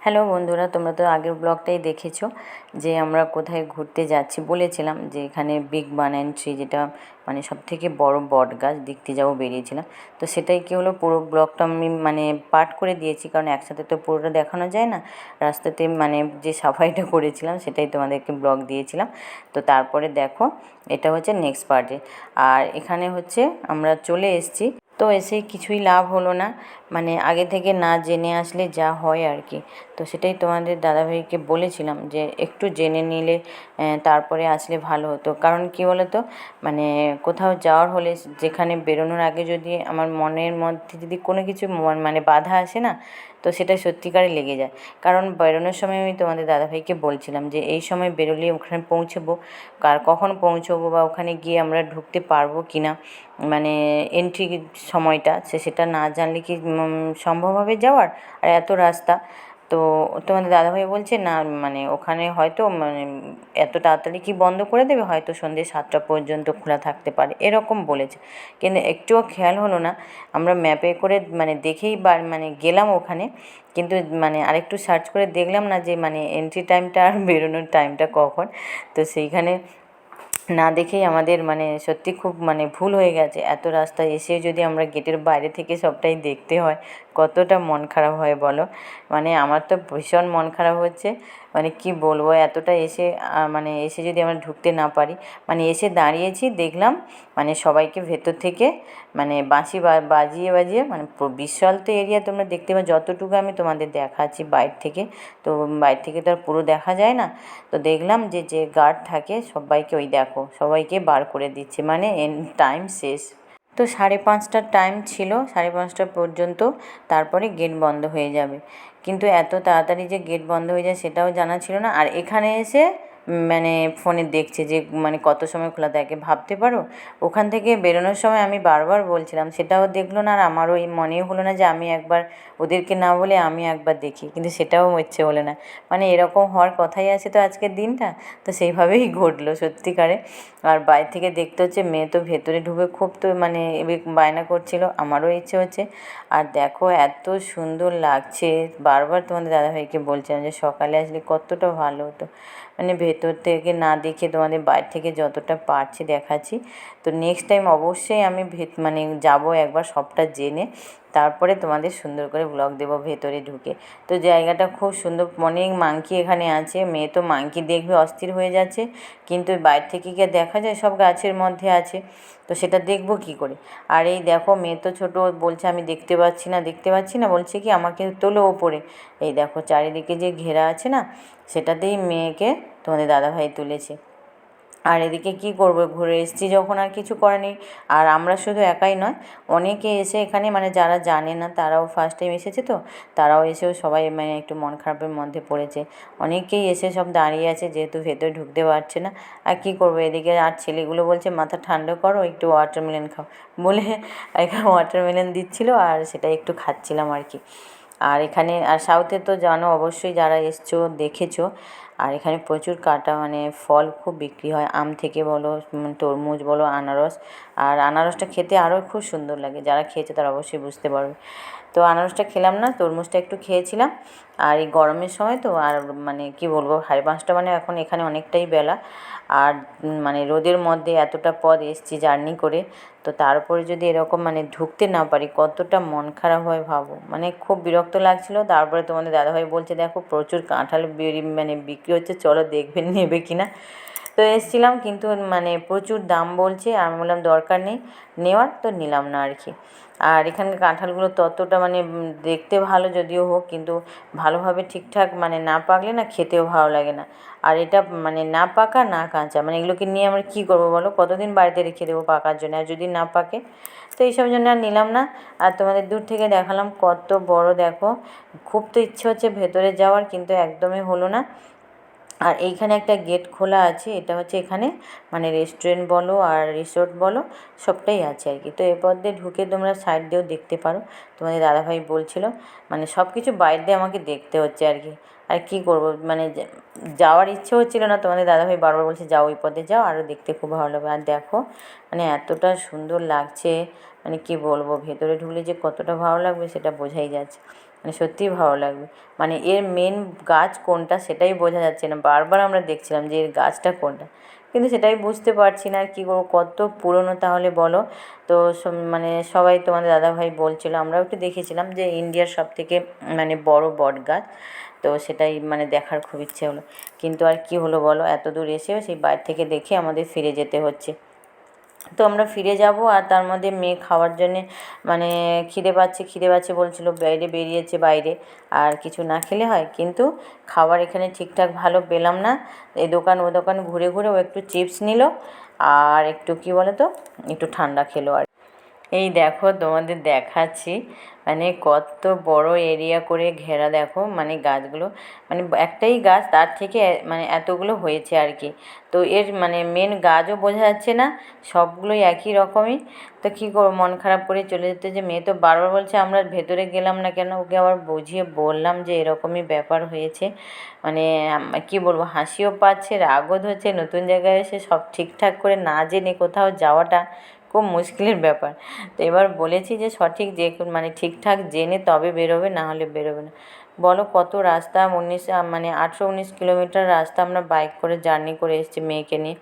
Hello বন্ধুরা, তোমরা তো আগের ব্লগটাই দেখেছো যে আমরা কোথায় ঘুরতে যাচ্ছি। বলেছিলাম যে এখানে বিগ বানান ট্রি, যেটা মানে সবথেকে বড় বট গাছ, দেখতে যাবো বেরিয়েছিলাম। তো সেটাই কী হলো, পুরো ব্লগটা আমি মানে পার্ট করে দিয়েছি, কারণ একসাথে তো পুরোটা দেখানো যায় না। রাস্তাতে মানে যে সাফাইটা করেছিলাম সেটাই তোমাদেরকে ব্লগ দিয়েছিলাম। তো তারপরে দেখো, এটা হচ্ছে নেক্সট পার্টে। আর এখানে হচ্ছে আমরা চলে এসেছি। তো এসে কিছুই লাভ হলো না, মানে আগে থেকে না জেনে আসলে যা হয় আর কি। তো সেটাই তোমাদের দাদাভাইকে বলেছিলাম যে একটু জেনে নিলে তারপরে আসলে ভালো হতো। কারণ কী বলো তো, মানে কোথাও যাওয়ার হলে যেখানে বেরোনোর আগে যদি আমার মনের মধ্যে যদি কোনো কিছু মানে বাধা আসে না, তো সেটা সত্যিকারে লেগে যায়। কারণ বেরোনোর সময় আমি তোমাদের দাদাভাইকে বলছিলাম যে এই সময় বেরোলে ওখানে পৌঁছবো, কখন পৌঁছবো বা ওখানে গিয়ে আমরা ঢুকতে পারবো কি না, মানে এন্ট্রি সময়টা সেটা না জানলে কি সম্ভব হবে যাওয়ার? আর এত রাস্তা। তো তোমাদের দাদাভাই বলছে না, মানে ওখানে হয়তো মানে এত তাড়াতাড়ি কি বন্ধ করে দেবে, হয়তো সন্ধ্যে 7টা পর্যন্ত খোলা থাকতে পারে, এরকম বলেছে। কিন্তু একটুও খেয়াল হলো না। আমরা ম্যাপে করে মানে দেখেই মানে গেলাম ওখানে, কিন্তু মানে আরেকটু সার্চ করে দেখলাম না যে মানে এন্ট্রি টাইমটা আর বেরোনোর টাইমটা কখন। তো সেইখানে না দেখেই আমাদের মানে সত্যি খুব মানে ভুল হয়ে গেছে। এত রাস্তা এসে যদি আমরা গেটের বাইরে থেকে সবটাই দেখতে হয়, কতটা মন খারাপ হয় বলো। মানে আমার তো ভীষণ মন খারাপ হচ্ছে, মানে কি বলবো, এতটা এসে মানে এসে যদি আমরা ঢুকতে না পারি। মানে এসে দাঁড়িয়েছি, দেখলাম মানে সবাইকে ভেতর থেকে মানে বাঁশি বাজিয়ে বাজিয়ে মানে বিশাল তো এরিয়া, তোমরা দেখতে পাবে যতটুকু আমি তোমাদের দেখাচ্ছি বাইরে থেকে। তো বাইরে থেকে তো আর পুরো দেখা যায় না। তো দেখলাম যে যে গার্ড থাকে সবাইকে, ওই দেখো সবাইকে বার করে দিচ্ছে, মানে টাইম শেষ। তো 5:30টার টাইম ছিল, 5:30টা পর্যন্ত, তারপরে গেট বন্ধ হয়ে যাবে। কিন্তু এত তাড়াতাড়ি যে গেট বন্ধ হয়ে যায় সেটাও জানা ছিল না। আর এখানে এসে মানে ফোনে দেখছে যে মানে কত সময় খোলা থাকে, ভাবতে পারো। ওখান থেকে বেরোনোর সময় আমি বারবার বলছিলাম, সেটাও দেখলো না। আর আমারও এই মনেও হলো না যে আমি একবার ওদেরকে না বলে আমি একবার দেখি, কিন্তু সেটাও ইচ্ছে হলো না। মানে এরকম হওয়ার কথাই আছে তো আজকের দিনটা, তো সেইভাবেই ঘটলো সত্যিকারে। আর বাইরে থেকে দেখতে হচ্ছে, মেয়ে তো ভেতরে ঢুকে খুব তো মানে বায়না করছিল, আমারও ইচ্ছে হচ্ছে। আর দেখো এত সুন্দর লাগছে, বারবার তোমাদের দাদাভাইকে বলছিলাম যে সকালে আসলে কতটা ভালো হতো। মানে ভেতর থেকে না দেখে তোমাদের বাইরে থেকে যতটা পারছি দেখাচ্ছি। তো নেক্সট টাইম অবশ্যই আমি মানে যাবো একবার সবটা জেনে, তারপরে তোমাদের সুন্দর করে ব্লগ দেবো ভেতরে ঢুকে। তো জায়গাটা খুব সুন্দর, অনেক মাংকি এখানে আছে। মেয়ে তো মাংকি দেখবে অস্থির হয়ে যাচ্ছে, কিন্তু বাইরে থেকে গিয়ে দেখা যায় সব গাছের মধ্যে আছে, তো সেটা দেখবো কী করে। আর এই দেখো, মেয়ে তো ছোটো, বলছে আমি দেখতে পাচ্ছি না দেখতে পাচ্ছি না, বলছে কি আমাকে তোলো ওপরে। এই দেখো চারিদিকে যে ঘেরা আছে না, সেটাতেই মেয়েকে তোমাদের দাদাভাই তুলেছে। আর এদিকে কি করবো, ঘুরে এসেছি যখন আর কিছু করার নেই। আর আমরা শুধু একাই নয়, অনেকে এসে এখানে মানে যারা জানে না, তারাও ফার্স্ট টাইম এসেছে, তো তারাও এসেও সবাই মানে একটু মন খারাপের মধ্যে পড়েছে। অনেকেই এসে সব দাঁড়িয়ে আছে, যেহেতু ভেতরে ঢুকতে পারছে না। আর কি করবো, এদিকে আর ছেলেগুলো বলছে মাথা ঠান্ডা করো, একটু ওয়াটারমেলন খাও বলে এখানে ওয়াটারমেলন দিচ্ছিলো, আর সেটা একটু খাচ্ছিলাম আর কি। আর এখানে আর সাউথে তো জানো অবশ্যই, যারা এসছো দেখেছো। আর এখানে প্রচুর কাটা মানে ফল খুব বিক্রি হয়, আম থেকে বলো, তরমুজ বলো, আনারস। আর আনারসটা খেতে আরও খুব সুন্দর লাগে, যারা খেয়েছে তারা অবশ্যই বুঝতে পারবে। তো আনারসটা খেলাম না, তরমুজটা একটু খেয়েছিলাম। আর এই গরমের সময় তো আর মানে কি বলবো, 5:30 মানে এখন এখানে অনেকটাই বেলা। আর মানে রোদের মধ্যে এতটা পথ এসছি জার্নি করে, তো তারপরে যদি এরকম মানে ঢুকতে না পারি, কতটা মন খারাপ হয় ভাবো। মানে খুব বিরক্ত লাগছিলো। তারপরে তোমাদের দাদাভাই বলছে দেখো প্রচুর কাঁঠাল মানে বিক্রি হচ্ছে, চলো দেখবে নেবে কিনা। তো এসেছিলাম, কিন্তু মানে প্রচুর দাম বলছে, আর আমি বললাম দরকার নেই নেওয়ার, তো নিলাম না আর কি। আর এখানকার কাঁঠালগুলো ততটা মানে দেখতে ভালো যদিও হোক, কিন্তু ভালোভাবে ঠিকঠাক মানে না পাকলে না খেতেও ভালো লাগে না। আর এটা মানে না পাকা না কাঁচা, মানে এগুলোকে নিয়ে আমরা কী করবো বলো, কতদিন বাড়িতে রেখে দেবো পাকার জন্য, আর যদি না পাকে। তো এইসব জন্য আর নিলাম না। আর তোমাদের দূর থেকে দেখালাম কত বড়, দেখো। খুব তো ইচ্ছে হচ্ছে ভেতরে যাওয়ার, কিন্তু একদমই হলো না। আর এইখানে একটা গেট খোলা আছে, এটা হচ্ছে এখানে মানে রেস্টুরেন্ট বলো আর রিসোর্ট বলো, সবটাই আছে আর কি। তো এরপর দিয়ে ঢুকে তোমরা সাইড দিয়েও দেখতে পারো, তোমাদের দাদাভাই বলছিল। মানে সব কিছু বাইরে দিয়ে আমাকে দেখতে হচ্ছে আর কি। আর কী করবো, মানে যাওয়ার ইচ্ছে হচ্ছিল না, তোমাদের দাদাভাই বারবার বলছে যাও ওই পথে যাও, আরও দেখতে খুব ভালো লাগবে। আর দেখো মানে এতটা সুন্দর লাগছে, মানে কি বলবো, ভেতরে ঢুকলে যে কতটা ভালো লাগবে সেটা বোঝাই যাচ্ছে। মানে সত্যিই ভালো লাগবে। মানে এর মেন গাছ কোনটা সেটাই বোঝা যাচ্ছে না, বারবার আমরা দেখছিলাম যে এর গাছটা কোনটা, কিন্তু সেটাই বুঝতে পারছি না। আর কী করবো, কত পুরনো তাহলে বলো। তো মানে সবাই তোমাদের দাদাভাই বলছিল, আমরাও একটু দেখেছিলাম যে ইন্ডিয়ার সবথেকে মানে বড় বট গাছ। তো সেটাই মানে দেখার খুব ইচ্ছে হলো, কিন্তু আর কি হলো বলো, এত দূর এসেও সেই বাইরে থেকে দেখে আমাদের ফিরে যেতে হচ্ছে। তো আমরা ফিরে যাব, আর তার মধ্যে মেয়ে খাওয়ার জন্যে মানে খিদে পাচ্ছে খিদে পাচ্ছে বলছিল, বাইরে বেরিয়েছে বাইরে, আর কিছু না খেলে হয়। কিন্তু খাবার এখানে ঠিকঠাক ভালো পেলাম না, এই দোকান ও দোকান ঘুরে ঘুরে ও একটু চিপস নিল আর একটু কী বলো তো, একটু ঠান্ডা খেলো। আর এই দেখো তোমাদের দেখাচ্ছি, মানে কত বড় এরিয়া করে ঘেরা, দেখো মানে গাছগুলো, মানে একটাই গাছ তার থেকে মানে এতগুলো হয়েছে আর কি। তো এর মানে মেন গাছও বোঝা যাচ্ছে না, সবগুলোই একই রকমই। তো কী করবো, মন খারাপ করে চলে যেতে, যে মেয়ে তো বারবার বলছে আমরা ভেতরে গেলাম না কেন, ওকে আবার বুঝিয়ে বললাম যে এরকমই ব্যাপার হয়েছে। মানে কী বলবো, হাসিও পাচ্ছে, রাগও ধরছে, নতুন জায়গায় এসে সব ঠিকঠাক করে না জেনে কোথাও যাওয়াটা খুব মুশকিলের ব্যাপার। তো এবার বলেছি যে সঠিক যে মানে ঠিকঠাক জেনে তবে বেরোবে, না হলে বেরোবে না। বলো কত রাস্তা, 18-19 কিলোমিটার রাস্তা আমরা বাইক করে জার্নি করে এসেছি মেয়েকে নিয়ে।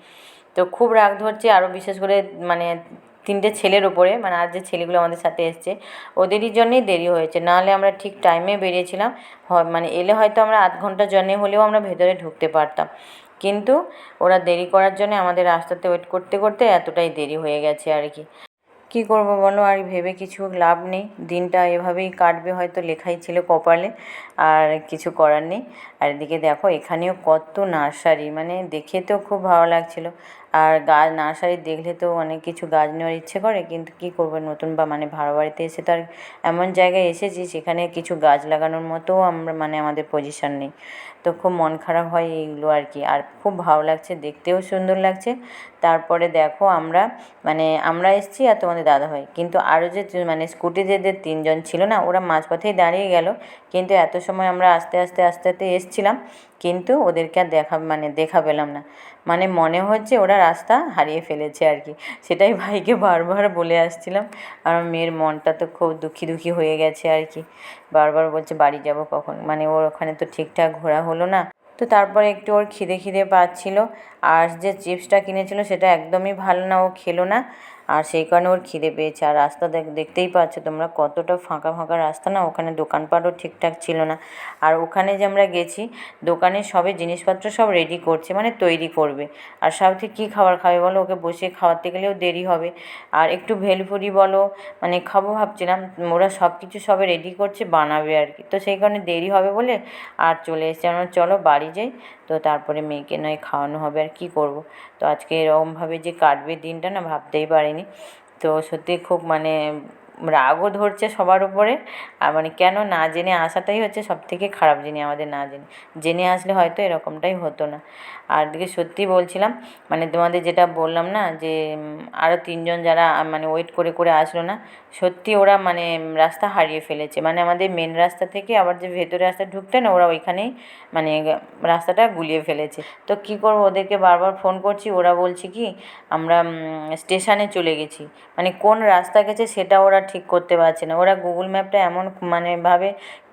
তো খুব রাগ ধরছে, আরও বিশেষ করে মানে 3টে ছেলের ওপরে, মানে আর যে ছেলেগুলো আমাদের সাথে এসছে ওদেরই জন্যেই দেরি হয়েছে, নাহলে আমরা ঠিক টাইমে বেরিয়েছিলাম। মানে এলে হয়তো আমরা আধ ঘন্টা জার্নি হলেও আমরা ভেতরে ঢুকতে পারতাম, কিন্তু ওরা দেরি করার জন্য আমাদের রাস্তাতে ওয়েট করতে করতে এতটাই দেরি হয়ে গেছে আর কি। কী করবো বলো, আর ভেবে কিছু লাভ নেই, দিনটা এভাবেই কাটবে হয়তো, লেখাই ছিল কপালে, আর কিছু করার নেই। আর এদিকে দেখো এখানেও কত নার্সারি, মানে দেখে তো খুব ভালো লাগছিলো। আর গাছ নার্সারি দেখলে তো অনেক কিছু গাছ নেওয়ার ইচ্ছে করে, কিন্তু কী করবো, নতুন বা মানে ভাড়া বাড়িতে এসে তো আর এমন জায়গায় এসেছি সেখানে কিছু গাছ লাগানোর মতোও আমরা মানে আমাদের পজিশন নেই। তো খুব মন খারাপ হয় এইগুলো আর কি, আর খুব ভালো লাগছে, দেখতেও সুন্দর লাগছে। তারপরে দেখো আমরা এসেছি আর তোমাদের দাদাভাই, কিন্তু আরও যে মানে স্কুটিতে যে 3জন ছিল না, ওরা মাঝপথেই দাঁড়িয়ে গেল। কিন্তু এত সময় আমরা আস্তে আস্তে আস্তে আস্তে এসেছিলাম, কিন্তু ওদেরকে আর দেখা পেলাম না। মানে মনে হচ্ছে ওরা রাস্তা হারিয়ে ফেলেছে আর কি, সেটাই ভাইকে বারবার বলে আসছিলাম। আর মেয়ের মনটা তো খুব দুঃখী দুঃখী হয়ে গেছে আর কি, বারবার বলছে বাড়ি যাব কখন, মানে ওর ওখানে তো ঠিকঠাক ঘোরা হলো না। তো তারপরে একটু ওর খিদে পাচ্ছিল, আর যে চিপসটা কিনেছিল সেটা একদমই ভালো না, ও খেলো না, আর সেই কারণে ওর খিদে পেয়েছে। আর রাস্তা দেখতেই পাচ্ছ তোমরা, কতটা ফাঁকা ফাঁকা রাস্তা না, ওখানে দোকানপাটও ঠিকঠাক ছিল না। আর ওখানে যে আমরা গেছি, দোকানে সবে জিনিসপত্র সব রেডি করছে, মানে তৈরি করবে। আর সাথে কী খাবার খাবে বলো, ওকে বসিয়ে খাওয়াতে গেলেও দেরি হবে। আর একটু ভেলপুরি বলো, মানে খাবো ভাবছিলাম, ওরা সব কিছু সবে রেডি করছে, বানাবে আর কি। তো সেই কারণে দেরি হবে বলে আর চলে এসেছি আমরা, চলো বাড়ি যাই, তো তারপরে মেয়েকে নয় খাওয়ানো হবে। আর কী করবো, তো আজকে এরকমভাবে যে কাটবে দিনটা না, ভাবতেই পারিনি। তো সত্যি খুব মানে রাগও ধরছে সবার উপরে। আর মানে কেন না জেনে আসাটাই হচ্ছে সবথেকে খারাপ জিনিস, আমাদের না জেনে আসলে হয়তো এরকমটাই হতো না। আর এদিকে সত্যি বলছিলাম, মানে তোমাদের যেটা বললাম না যে আরও 3জন যারা মানে ওয়েট করে করে আসলো না, সত্যি ওরা মানে রাস্তা হারিয়ে ফেলেছে। মানে আমাদের মেন রাস্তা থেকে আবার যে ভেতরে রাস্তা ঢুকতে না, ওরা ওইখানেই মানে রাস্তাটা গুলিয়ে ফেলেছে। তো কী করবো, ওদেরকে বারবার ফোন করছি, ওরা বলছে কি আমরা স্টেশনে চলে গেছি, মানে কোন রাস্তা গেছে সেটা ওরা ঠিক করতে পারছে না। ওরা গুগল ম্যাপটা এমন মানে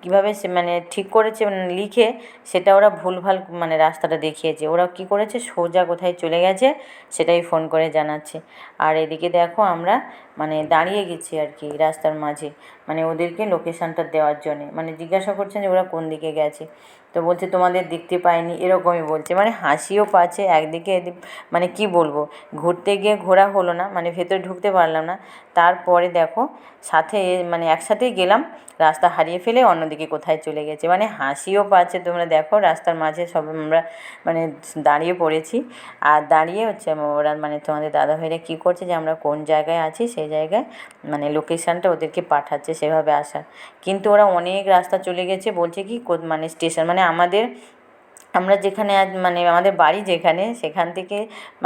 কীভাবে সে মানে ঠিক করেছে, লিখে সেটা ওরা ভুলভাল মানে রাস্তাটা দেখিয়েছে। ওরা কী করেছে, সোজা কোথায় চলে গেছে সেটাই ফোন করে জানাচ্ছে। আর এদিকে দেখো আমরা মানে দাঁড়িয়ে গেছি আর কি রাস্তার মাঝে, মানে ওদেরকে লোকেশানটা দেওয়ার জন্যে, মানে জিজ্ঞাসা করছেন যে ওরা কোন দিকে গেছে। তো বলছে তোমাদের দেখতে পাইনি, এরকমই বলছে, মানে হাসিও পাচ্ছে একদিকে, মানে কি বলবো, ঘুরতে গিয়ে ঘোরা হলো না, মানে ভেতরে ঢুকতে পারলাম না। তারপরে দেখো সাথে মানে একসাথেই গেলাম, রাস্তা হারিয়ে ফেলে অন্যদিকে কোথায় চলে গেছে, মানে হাসিও পাচ্ছে। তোমরা দেখো রাস্তার মাঝে সব আমরা মানে দাঁড়িয়ে পড়েছি, আর দাঁড়িয়ে হচ্ছে ওরা মানে তোমাদের দাদাভাইরা কী করছে, যে আমরা কোন জায়গায় আছি সেই জায়গায় মানে লোকেশানটা ওদেরকে পাঠাচ্ছে সেভাবে আসার। কিন্তু ওরা অনেক রাস্তা চলে গেছে, বলছে কি মানে স্টেশন মানে আমরা যেখানে মানে আমাদের বাড়ি যেখানে, সেখান থেকে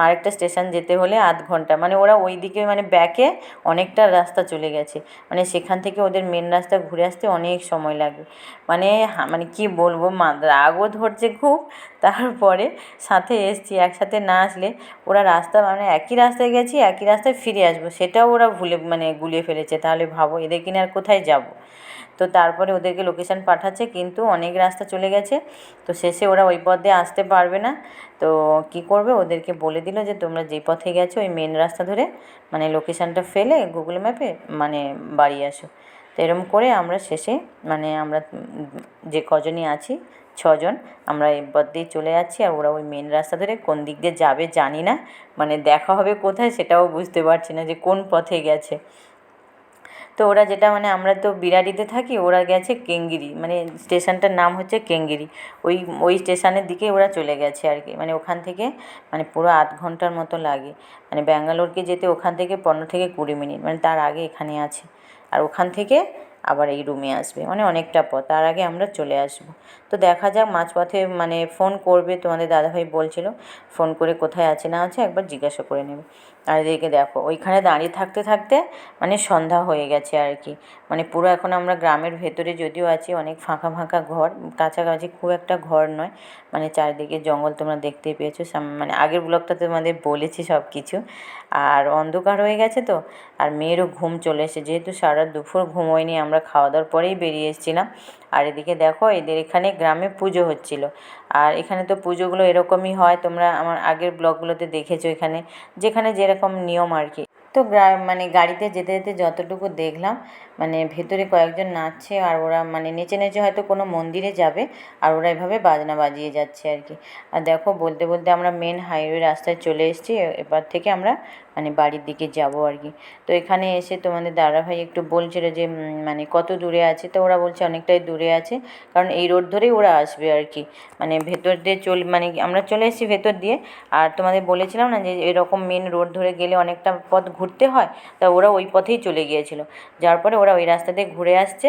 আরেকটা স্টেশন যেতে হলে আধ ঘন্টা, মানে ওরা ওই দিকে মানে ব্যাকে অনেকটা রাস্তা চলে গেছে, মানে সেখান থেকে ওদের মেন রাস্তা ঘুরে আসতে অনেক সময় লাগবে। মানে মানে কী বলবো, রাগও ধরছে খুব, তারপরে সাথে এসছি, একসাথে না আসলে ওরা রাস্তা মানে একই রাস্তায় গেছি, একই রাস্তায় ফিরে আসবো সেটাও ওরা ভুলে মানে গুলিয়ে ফেলেছে। তাহলে ভাবো এদেরকে নিয়ে আর কোথায় যাব। তো তারপরে ওদেরকে লোকেশান পাঠাচ্ছে, কিন্তু অনেক রাস্তা চলে গেছে। তো শেষে ওরা ওই পথ দিয়ে আসতে পারবে না। তো কী করবে, ওদেরকে বলে দিল যে তোমরা যে পথে গেছো ওই মেন রাস্তা ধরে মানে লোকেশানটা ফেলে গুগল ম্যাপে মানে বাড়ি আসো। তো এরম করে আমরা শেষে মানে আমরা যে কজনই আছি 6জন, আমরা এই পথ দিয়ে চলে যাচ্ছি। আর ওরা ওই মেন রাস্তা ধরে কোন দিক দিয়ে যাবে জানি না, মানে দেখা হবে কোথায় সেটাও বুঝতে পারছি না যে কোন পথে গেছে। তো ওরা যেটা মানে আমরা তো বিরাটিতে থাকি, ওরা গেছে কেঙ্গিরি, মানে স্টেশনটার নাম হচ্ছে কেঙ্গিরি। ওই ওই স্টেশনের দিকে ওরা চলে গেছে আর কি। মানে ওখান থেকে মানে পুরো 8 ঘন্টার মতো লাগে। মানে ব্যাঙ্গালোরকে যেতে ওখান থেকে 15 থেকে 20 মিনিট, মানে তার আগে এখানে আছে। আর ওখান থেকে আবার এই রুমে আসবে, মানে অনেকটা পথ। তার আগে আমরা চলে আসবো। তো দেখা যাক, মাঝপথে মানে ফোন করবে, তোমাদের দাদাভাই বলছিল ফোন করে কোথায় আছে না আছে একবার জিজ্ঞাসা করে নেবে। আর এদিকে দেখো ওইখানে দাঁড়িয়ে থাকতে থাকতে মানে সন্ধ্যা হয়ে গেছে আর কি। মানে পুরো এখন আমরা গ্রামের ভেতরে যদিও আছি, অনেক ফাঁকা ফাঁকা ঘর, কাছাকাছি খুব একটা ঘর নয়। মানে চারিদিকে জঙ্গল তোমরা দেখতেই পেয়েছো, মানে আগের ব্লগটাতে তোমাদের বলেছি সব কিছু। আর অন্ধকার হয়ে গেছে তো, আর মেয়েরও ঘুম চলে এসেছে, যেহেতু সারা দুপুর ঘুমোয়নি, আমরা খাওয়া দাওয়ার পরেই বেরিয়ে এসেছিলাম। আর এদিকে দেখো এদের এখানে গ্রামে পুজো হচ্ছিল। আর এখানে তো পুজোগুলো এরকমই হয়, তোমরা আমার আগের ব্লগগুলোতে দেখেছো এখানে যেখানে যেরকম নিয়ম আর কি। তো মানে গাড়িতে যেতে যেতে যতটুকু দেখলাম, মানে ভেতরে কয়েকজন নাচছে, আর ওরা মানে নেচে নেচে হয়তো কোনো মন্দিরে যাবে, আর ওরা এভাবে বাজনা বাজিয়ে যাচ্ছে আর কি। আর দেখো বলতে বলতে আমরা মেন হাইওয়ে রাস্তায় চলে এসেছি, এবার থেকে আমরা মানে বাড়ির দিকে যাব আর কি। তো এখানে এসে তোমাদের দাদাভাই একটু বলছিল যে মানে কত দূরে আছে, তো ওরা বলছে অনেকটাই দূরে আছে, কারণ এই রোড ধরেই ওরা আসবে আর কি। মানে ভেতর দিয়ে মানে আমরা চলে এসেছি ভেতর দিয়ে। আর তোমাদের বলেছিলাম না যে এরকম মেন রোড ধরে গেলে অনেকটা পথ ঘুরতে হয়, তা ওরা ওই পথেই চলে গিয়েছিল, যার পরে ওরা ওই রাস্তা দিয়ে ঘুরে আসছে,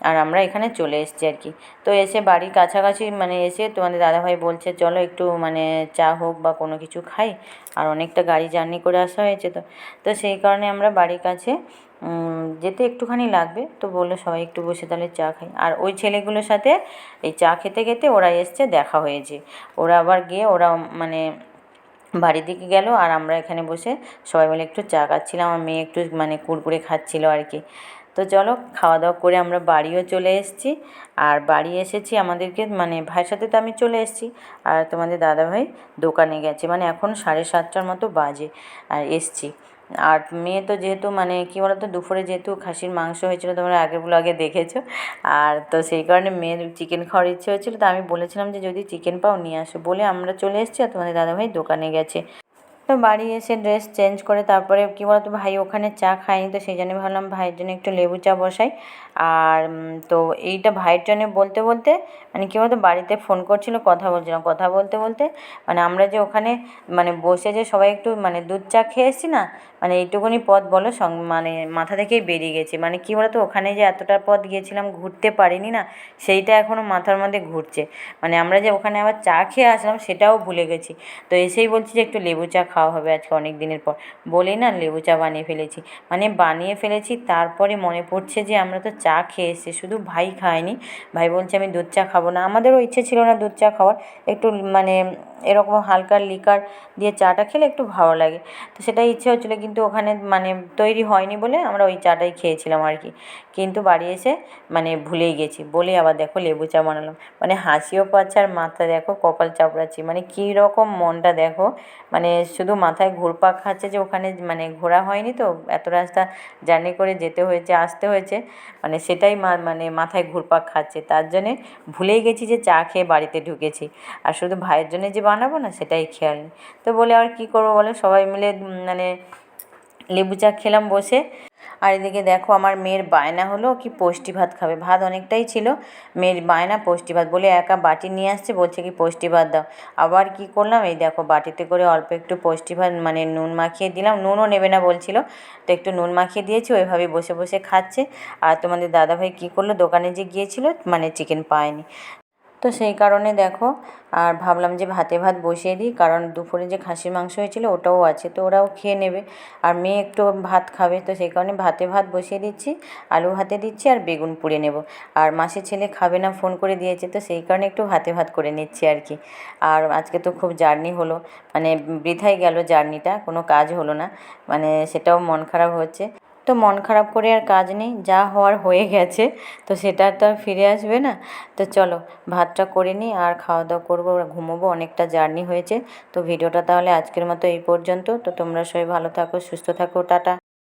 আর আমরা এখানে চলে এসেছি আর কি। তো এসে বাড়ির কাছাকাছি মানে এসে তোমাদের দাদাভাই বলছে চলো একটু মানে চা হোক বা কোনো কিছু খাই, আর অনেকটা গাড়ি জার্নি করে আসা হয়েছে। তো তো সেই কারণে আমরা বাড়ির কাছে যেতে একটুখানি লাগবে, তো বললো সবাই একটু বসে তাহলে চা খাই। আর ওই ছেলেগুলোর সাথে এই চা খেতে খেতে ওরা এসছে, দেখা হয়েছে। ওরা আবার গিয়ে ওরা মানে বাড়ির দিকে গেল, আর আমরা এখানে বসে সবাই মিলে একটু চা খাচ্ছিলাম। আমার মেয়ে একটু মানে কুরকুরে খাচ্ছিল আর কি। তো চলো খাওয়া দাওয়া করে আমরা বাড়িও চলে এসেছি। আর বাড়ি এসেছি আমাদেরকে মানে ভাইয়ের সাথে তো আমি চলে এসেছি, আর তোমাদের দাদাভাই দোকানে গেছে, মানে এখন 7:30টার মতো বাজে আর এসছি। আর মেয়ে তো যেহেতু মানে কী বলো তো, দুপুরে যেহেতু খাসির মাংস হয়েছিলো তোমরা আগের ব্লগে দেখেছো, আর তো সেই কারণে মেয়ের চিকেন খাওয়ার ইচ্ছে হয়েছিলো, তো আমি বলেছিলাম যে যদি চিকেন পাও নিয়ে আসো, বলে আমরা চলে এসেছি, আর তোমাদের দাদাভাই দোকানে গেছে। তো বাড়ি এসে ড্রেস চেঞ্জ করে তারপরে কী বলতো, ভাই ওখানে চা খায়নি, তো সেই জন্য ভাবলাম ভাইয়ের জন্য একটু লেবু চা বসাই। আর তো এইটা ভাইয়ের জন্য বলতে বলতে মানে কী বলতো, বাড়িতে ফোন করছিল, কথা বলছিলাম, কথা বলতে বলতে মানে আমরা যে ওখানে মানে বসে যে সবাই একটু মানে দুধ চা খেয়ে এসেছি না, মানে এইটুকুনি পথ বলো মানে মাথা থেকেই বেরিয়ে গেছে। মানে কী বলতো, ওখানে যে এতটা পথ গিয়েছিলাম ঘুরতে পারিনি না, সেইটা এখনও মাথার মধ্যে ঘুরছে। মানে আমরা যে ওখানে আবার চা খেয়ে আসলাম সেটাও ভুলে গেছি। তো এসেই বলছি যে একটু লেবু চা খাওয়া হবে আজকে অনেক দিনের পর, বলেই না লেবু চা বানিয়ে ফেলেছি। মানে বানিয়ে ফেলেছি, তারপরে মনে পড়ছে যে আমরা তো চা খেয়ে এসেছি, শুধু ভাই খায়নি। ভাই বলছে আমি দুধ চা খাবো না, আমাদেরও ইচ্ছে ছিল না দুধ চা খাওয়ার, একটু মানে এরকম হালকা লিকার দিয়ে চাটা খেলে একটু ভালো লাগে, তো সেটাই ইচ্ছে হচ্ছিলো, কিন্তু ওখানে মানে তৈরি হয়নি বলে আমরা ওই চাটাই খেয়েছিলাম আর কি। কিন্তু বাড়ি এসে মানে ভুলেই গেছি, বলে আবার দেখো লেবু চা বানালাম, মানে হাসিও পাচ্ছে, আর মাথা দেখো কপাল চাপড়াচ্ছি, মানে কী রকম মনটা দেখো, মানে শুধু মাথায় ঘুরপাক খাচ্ছে যে ওখানে মানে ঘোরা হয়নি, তো এত রাস্তা জার্নি করে যেতে হয়েছে, আসতে হয়েছে, মানে সেটাই মানে মাথায় ঘুরপাক খাচ্ছে, তার জন্যে ভুলেই গেছি যে চা খেয়ে বাড়িতে ঢুকেছি, আর শুধু ভাইয়ের জন্য যে বানাবো না সেটাই খেয়াল নেই। তো বলে আর কী করবো বলো, সবাই মিলে মানে লেবু চা খেলাম বসে। আর এদিকে দেখো আমার মেয়ের বায়না হলো কি পুষ্টি ভাত খাবে, ভাত অনেকটাই ছিল, মেয়ের বায়না পুষ্টি ভাত বলে একা বাটি নিয়ে আসছে, বলছে কি পুষ্টি ভাত দাও। আবার কি করলাম, এই দেখো বাটিতে করে অল্প একটু পুষ্টি ভাত মানে নুন মাখিয়ে দিলাম, নুনও নেবে না বলছিল, তো একটু নুন মাখিয়ে দিয়েছি, ওইভাবেই বসে বসে খাচ্ছে। আর তোমাদের দাদাভাই কী করলো, দোকানে যে গিয়েছিল মানে চিকেন পায়নি, তো সেই কারণে দেখো, আর ভাবলাম যে ভাতে ভাত বসিয়ে দিই, কারণ দুপুরে যে খাসির মাংস হয়েছিল ওটাও আছে, তো ওরাও খেয়ে নেবে, আর মেয়ে একটু ভাত খাবে, তো সেই কারণে ভাতে ভাত বসিয়ে দিচ্ছি, আলু ভাতে দিচ্ছি আর বেগুন পুড়ে নেব। আর মাসির ছেলে খাবে না ফোন করে দিয়েছে, তো সেই কারণে একটু ভাতে ভাত করে নিচ্ছি আর কি। আর আজকে তো খুব জার্নি হলো, মানে বৃথাই গেল জার্নিটা, কোনো কাজ হলো না, মানে সেটাও মন খারাপ হচ্ছে। তো মন খারাপ করে আর কাজ নেই, যা হওয়ার হয়ে গেছে, তো সেটা তো আর ফিরে আসবে না। তো চলো ভাতটা করে নিই আর খাওয়া দাওয়া করবো, ঘুমোবো, অনেকটা জার্নি হয়েছে। তো ভিডিওটা তাহলে আজকের মতো এই পর্যন্ত। তো তোমরা সবাই ভালো থাকো, সুস্থ থাকো, টাটা।